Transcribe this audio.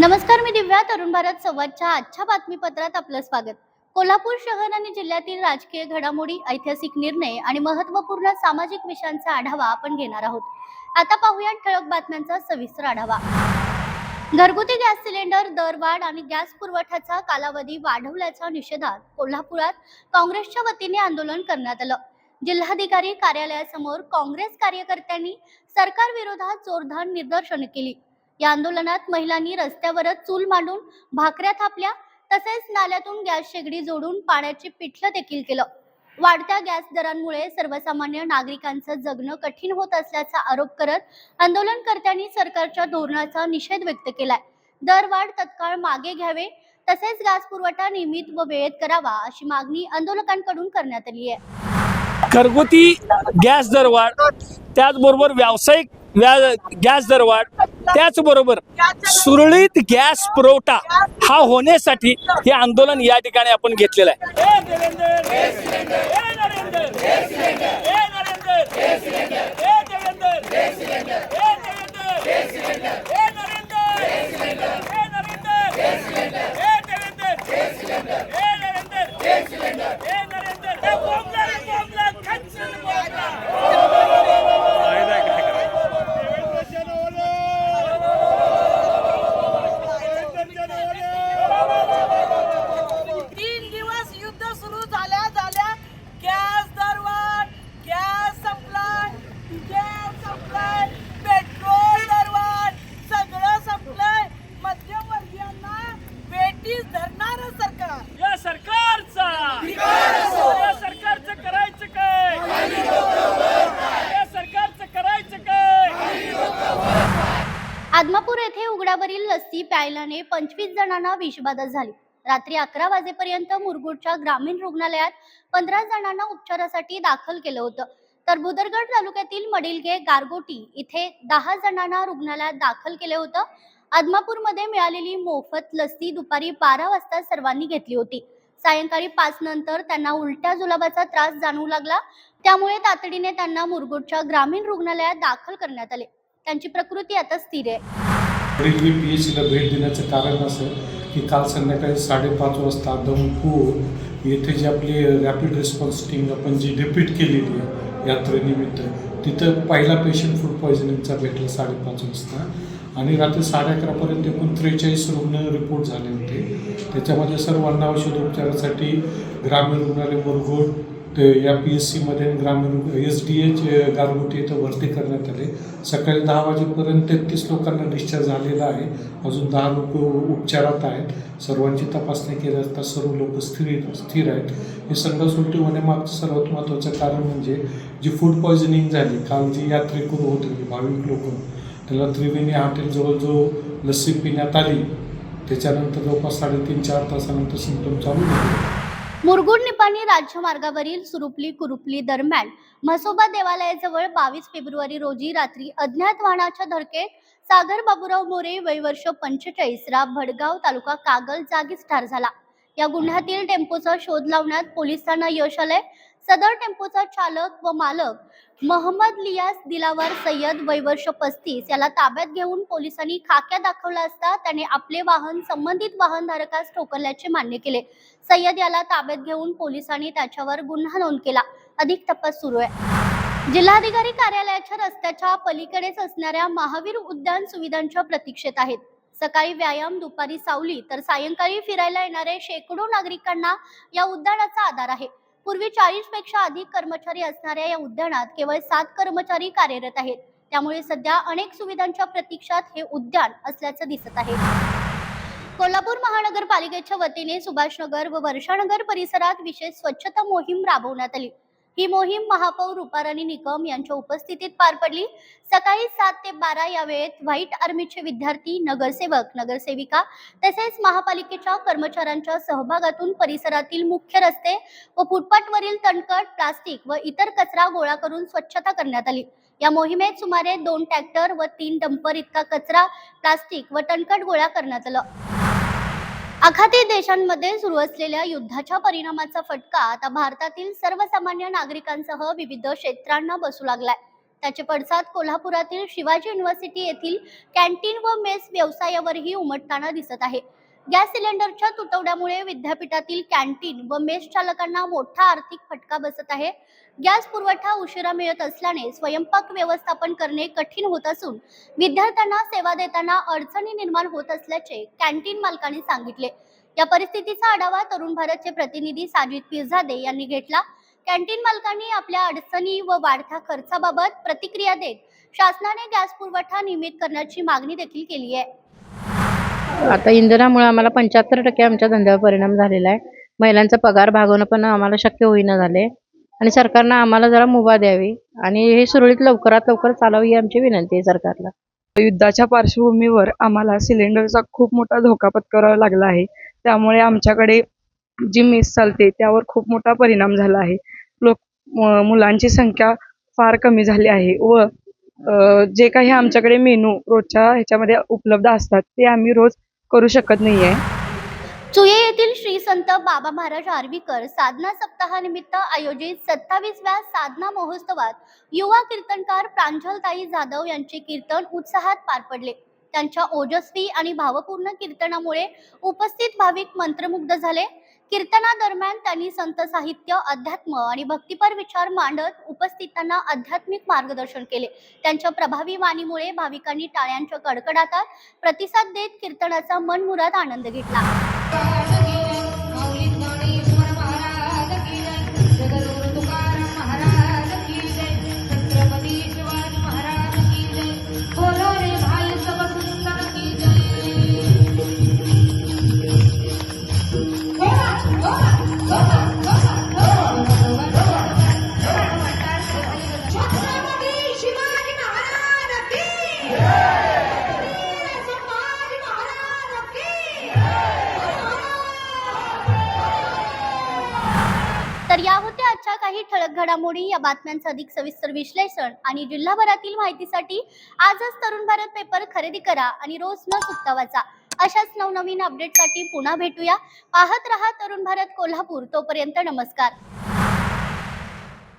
नमस्कार, मी दिव्या. तरुण भारत संवादच्या आजच्या बातमीपत्रात आपलं स्वागत. कोल्हापूर शहर आणि जिल्ह्यातील राजकीय घडामोडी, ऐतिहासिक निर्णय आणि महत्त्वपूर्ण सामाजिक विषयांचा आढावा आपण घेणार आहोत. आता पाहूया ठळक बातम्यांचा सविस्तर आढावा. घरगुती गॅस सिलेंडर दरवाढ आणि गॅस पुरवठ्याचा कालावधी वाढवल्याच्या निषेधात कोल्हापुरात काँग्रेसच्या वतीने आंदोलन करण्यात आलं. जिल्हाधिकारी कार्यालयासमोर काँग्रेस कार्यकर्त्यांनी सरकार विरोधात जोरदार निदर्शने केली. या आंदोलनात महिलांनी रस्त्यावरच चूल मांडून भाकऱ्या थापल्या, तसेच नाल्यातून गॅस शेगडी जोडून पाण्याचे पिठलं देखील केलं. वाढत्या गॅस दरांमुळे सर्वसामान्य नागरिकांचं जगणं कठीण होत असल्याचा आरोप करत आंदोलनकर्त्यांनी सरकारच्या धोरणाचा निषेध व्यक्त केलाय. दरवाढ तत्काळ मागे घ्यावे, तसेच गॅस पुरवठा नियमित व वेळेत करावा अशी मागणी आंदोलकांकडून करण्यात आली आहे. घरगुती गॅस दरवाढ, त्याचबरोबर व्यावसायिक गॅस दरवाढ, त्याचबरोबर सुरळीत गॅस पुरवठा हा होण्यासाठी हे आंदोलन या ठिकाणी आपण घेतलेलं आहे. आदमापूर येथे उघड्यावरील लस्सी प्यायल्याने 25 जणांना विषबाधा झाली. रात्री 11 वाजेपर्यंत मुरगुडच्या ग्रामीण रुग्णालयात 15 जणांना उपचारासाठी दाखल केलं होतं. तर भुदरगड तालुक्यातील मडिलगे गारगोटी इथे 10 जणांना रुग्णालयात दाखल केले होतं. आदमापूरमध्ये मिळालेली मोफत लस्सी दुपारी 12 वाजता सर्वांनी घेतली होती. सायंकाळी 5 नंतर त्यांना उलट्या जुलाबाचा त्रास जाणवू लागला. त्यामुळे तातडीने त्यांना मुरगुडच्या ग्रामीण रुग्णालयात दाखल करण्यात आले. त्यांची प्रकृती आता स्थिर आहे. PHCला भेट देण्याचं कारण असं की काल संध्याकाळी 5:30 वाजता दमपूर येथे जी आपली रॅपिड रिस्पॉन्स टीम आपण जी रिपीट केलेली आहे यात्रेनिमित्त, तिथं पहिला पेशंट फूड पॉयझनिंगचा भेटला 5:30 वाजता. आणि रात्री 11:30पर्यंत एकूण 43 रुग्ण रिपोर्ट झाले होते. त्याच्यामध्ये सर्वांना औषधोपचारासाठी ग्रामीण रुग्णालय मुरगुड या PHCमध्ये ग्रामीण SDH गारगोटी इथं भरती करण्यात आले. सकाळी 10 वाजेपर्यंत 33 लोकांना डिस्चार्ज झालेला आहे. अजून 10 लोक उपचारात आहेत. सर्वांची तपासणी केली असता सर्व लोक स्थिर आहेत. हे संडास उलटी होण्यामागचं सर्वात महत्त्वाचं कारण म्हणजे जी फूड पॉयझनिंग झाली. काल जी यात्रेकरू होते भाविक लोक, त्याला त्रिवेणी हॉटेलजवळ जो लस्सी पिण्यात आली, त्याच्यानंतर जवळपास 3.5-4 तासानंतर सिम्पटम चालू झाले. मुरगुड निपाणी राज्य मार्गावरील सुरुपली कुरुपली दरम्यान म्हसोबा देवालयाजवळ 22 फेब्रुवारी रोजी रात्री अज्ञात वाहनाच्या धडकेत सागर बाबूराव मोरे वय वर्ष 45 राब भडगाव तालुका कागल जागीच ठार झाला. या गुन्ह्यातील टेम्पोचा शोध लावण्यात पोलिसांना यश आले. सदर टेम्पोचा चालक व मालक मोहम्मद लियास दिलावर सय्यद वय वर्ष 35 याला ताब्यात घेऊन पोलिसांनी खाक्या दाखवला असता त्याने आपले वाहन संबंधित वाहनधारकास ठोकरल्याचे मान्य केले. सय्यद याला ताब्यात घेऊन पोलिसांनी त्याच्यावर गुन्हा नोंद केला. अधिक तपास सुरू आहे. जिल्हाधिकारी कार्यालयाच्या रस्त्याच्या पलीकडेच असणाऱ्या महावीर उद्यान सुविधांच्या प्रतीक्षेत आहेत. सकाळी व्यायाम, दुपारी सावली तर सायंकाळी फिरायला येणारे शेकडो नागरिकांना या उद्यानाचा आधार आहे. पूर्वी 40 पेक्षा अधिक कर्मचारी असणाऱ्या या उद्यानात केवळ 7 कर्मचारी कार्यरत आहेत. त्यामुळे सध्या अनेक सुविधांच्या प्रतीक्षात हे उद्यान असल्याचं दिसत आहे. कोल्हापूर महानगरपालिकेच्या वतीने सुभाषनगर व वर्षानगर परिसरात विशेष स्वच्छता मोहीम राबवण्यात आली. ही मोहीम महापौर रूपाराणी निकम यांच्या उपस्थितीत पार पडली. सकाळी 7 ते 12 या वेळेत व्हाईट आर्मीचे विद्यार्थी, नगरसेवक, नगरसेविका तसेच महापालिकेच्या कर्मचाऱ्यांच्या सहभागातून परिसरातील मुख्य रस्ते व फुटपाथवरील तणकट, प्लास्टिक व इतर कचरा गोळा करून स्वच्छता करण्यात आली. या मोहिमेत सुमारे 2 ट्रॅक्टर व 3 डंपर इतका कचरा, प्लास्टिक व तणकट गोळा करण्यात आला. आखाती देशांमध्ये सुरू असलेल्या युद्धाच्या परिणामाचा फटका आता भारतातील सर्वसामान्य नागरिकांसह विविध क्षेत्रांना बसू लागलाय. त्याचे पडसाद कोल्हापुरातील शिवाजी युनिव्हर्सिटी येथील कॅन्टीन व मेस व्यवसायावरही उमटताना दिसत आहे. गॅस सिलेंडरच्या तुटवड्यामुळे विद्यापीठातील कॅन्टीन व मेस चालकांना मोठा आर्थिक फटका बसत आहे. गॅस पुरवठा उशिरा मिळत असल्याने स्वयंपाक व्यवस्थापन करणे कठीण होत असून विद्यार्थ्यांना सेवा देताना अडचणी निर्माण होत असल्याचे कॅन्टीन मालकांनी सांगितले. या परिस्थितीचा आढावा तरुण भारतचे प्रतिनिधी साजिद पीरजादे यांनी घेतला. कॅन्टीन मालकांनी आपल्या अडचणी व वाढत्या खर्चाबाबत प्रतिक्रिया देत शासनाने गॅस पुरवठा नियमित करण्याची मागणी देखील केली आहे. आता इंधनामुळे आम्हाला 75% आमच्या धंद्यावर परिणाम झालेला आहे. महिलांचा पगार भागवणं पण आम्हाला शक्य होईना झाले आणि सरकारनं आम्हाला जरा मुभा द्यावी आणि हे सुरळीत लवकरात लवकर चालावी ही आमची विनंती आहे सरकारला. युद्धाच्या पार्श्वभूमीवर आम्हाला सिलेंडरचा खूप मोठा धोका पत्करावा लागला आहे. त्यामुळे आमच्याकडे जी मेस चालते त्यावर खूप मोठा परिणाम झाला आहे. मुलांची संख्या फार कमी झाली आहे व जे काही आमच्याकडे मेनू रोजच्या ह्याच्यामध्ये उपलब्ध असतात ते आम्ही रोज करू शकत नाही आहे. चुये येथील श्री संत बाबा महाराज आर्वीकर साधना सप्ताहानिमित्त आयोजित 27व्या साधना महोत्सवात युवा कीर्तनकार प्रांजलताई जाधव यांचे कीर्तन उत्साहात पार पडले. त्यांच्या ओजस्वी आणि भावपूर्ण कीर्तनामुळे उपस्थित भाविक मंत्रमुग्ध झाले. कीर्तनादरम्यान त्यांनी संत साहित्य, अध्यात्म आणि भक्तिपर विचार मांडत उपस्थितांना आध्यात्मिक मार्गदर्शन केले. त्यांच्या प्रभावी वाणीमुळे भाविकांनी टाळ्यांच्या कडकडाटात प्रतिसाद देत कीर्तनाचा मनमुराद आनंद घेतला. तर या होत्या आजच्या काही ठळक घडामोडी. या बातम्यांचं अधिक सविस्तर विश्लेषण आणि जिल्हाभरातील माहितीसाठी आजच तरुण भारत पेपर खरेदी करा आणि रोज न चुकता वाचा. अशाच नवनवीन अपडेटसाठी पुन्हा भेटूया. पाहत रहा तरुण भारत कोल्हापूर. तोपर्यंत नमस्कार.